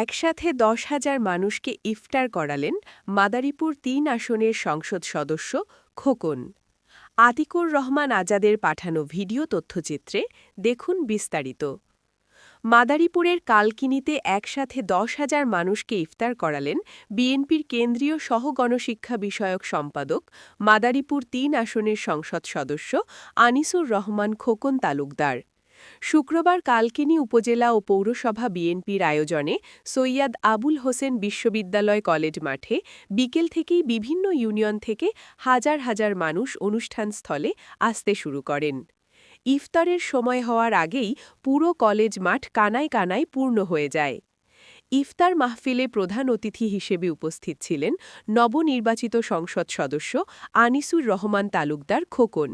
একসাথে ১০,০০০ মানুষকে ইফতার করালেন মাদারীপুর ৩ আসনের সংসদ সদস্য খোকন। আতিকুর রহমান আজাদের পাঠানো ভিডিও তথ্যচিত্রে দেখুন বিস্তারিত। মাদারীপুরের কালকিনিতে একসাথে ১০,০০০ মানুষকে ইফতার করালেন বিএনপির কেন্দ্রীয় সহগণশিক্ষা বিষয়ক সম্পাদক, মাদারীপুর ৩ আসনের সংসদ সদস্য আনিসুর রহমান খোকন তালুকদার। শুক্রবার কালকিনি উপজেলা ও পৌরসভা বিএনপির আয়োজনে সৈয়দ আবুল হোসেন বিশ্ববিদ্যালয় কলেজ মাঠে বিকেল থেকেই বিভিন্ন ইউনিয়ন থেকে হাজার হাজার মানুষ অনুষ্ঠানস্থলে আসতে শুরু করেন। ইফতারের সময় হওয়ার আগেই পুরো কলেজ মাঠ কানায় কানায় পূর্ণ হয়ে যায়। ইফতার মাহফিলে প্রধান অতিথি হিসেবে উপস্থিত ছিলেন নবনির্বাচিত সংসদ সদস্য আনিসুর রহমান তালুকদার খোকন।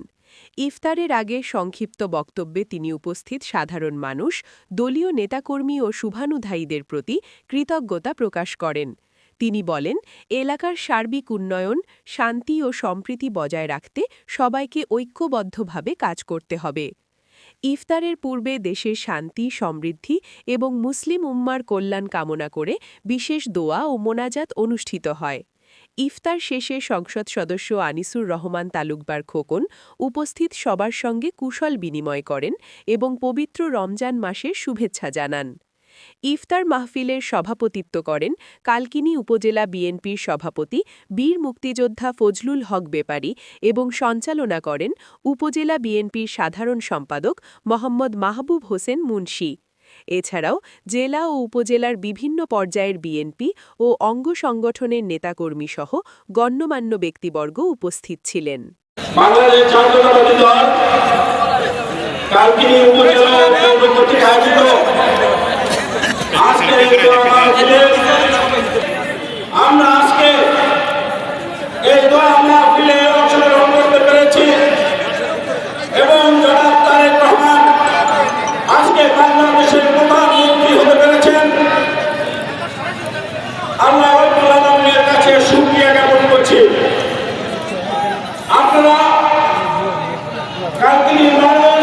ইফতারের আগে সংক্ষিপ্ত বক্তব্যে তিনি উপস্থিত সাধারণ মানুষ, দলীয় নেতাকর্মী ও শুভানুধ্যায়ীদের প্রতি কৃতজ্ঞতা প্রকাশ করেন। তিনি বলেন, এলাকার সার্বিক উন্নয়ন, শান্তি ও সম্প্রীতি বজায় রাখতে সবাইকে ঐক্যবদ্ধভাবে কাজ করতে হবে। ইফতারের পূর্বে দেশের শান্তি, সমৃদ্ধি এবং মুসলিম উম্মার কল্যাণ কামনা করে বিশেষ দোয়া ও মোনাজাত অনুষ্ঠিত হয়। ইফতার শেষে সংসদ সদস্য আনিসুর রহমান তালুকদার খোকন উপস্থিত সবার সঙ্গে কুশল বিনিময় করেন এবং পবিত্র রমজান মাসের শুভেচ্ছা জানান। ইফতার মাহফিলের সভাপতিত্ব করেন কালকিনি উপজেলা বিএনপির সভাপতি বীর মুক্তিযোদ্ধা ফজলুল হক বেপারী এবং সঞ্চালনা করেন উপজেলা বিএনপির সাধারণ সম্পাদক মোহাম্মদ মাহবুব হোসেন মুন্সি। এছাড়াও জেলা ও উপজেলার বিভিন্ন পর্যায়ের বিএনপি ও অঙ্গ সংগঠনের নেতাকর্মী সহ গণ্যমান্য ব্যক্তিবর্গ উপস্থিত ছিলেন। বাংলাদেশ জাতীয়তাবাদী দল কালকিনি উপজেলা কর্তৃক আয়োজিত আজকের এই দোয়া মাহফিলে আমরা আজকে এই দোয়া মাহফিলে অংশগ্রহণ করতে পেরেছি এবং জনাব তারেক রহমান আজকে বাংলাদেশের প্রধানমন্ত্রী হতে পেরেছেন। আল্লাহ রাব্বুল আলামিনের কাছে শুকরিয়া জ্ঞাপন করছি। আপনারা কালকিনির মানুষ,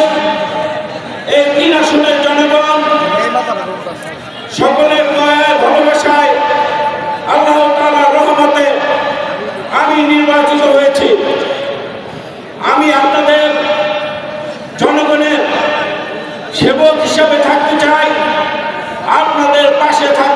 এই ৩ আসনের জনগণ সকলের দয়ায় ভালোবাসায় আল্লাহ তাআলার রহমতে আমি নির্বাচিত হয়েছি। আমি আপনাদের জনগণের সেবক হিসাবে থাকতে চাই, আপনাদের পাশে থাকতে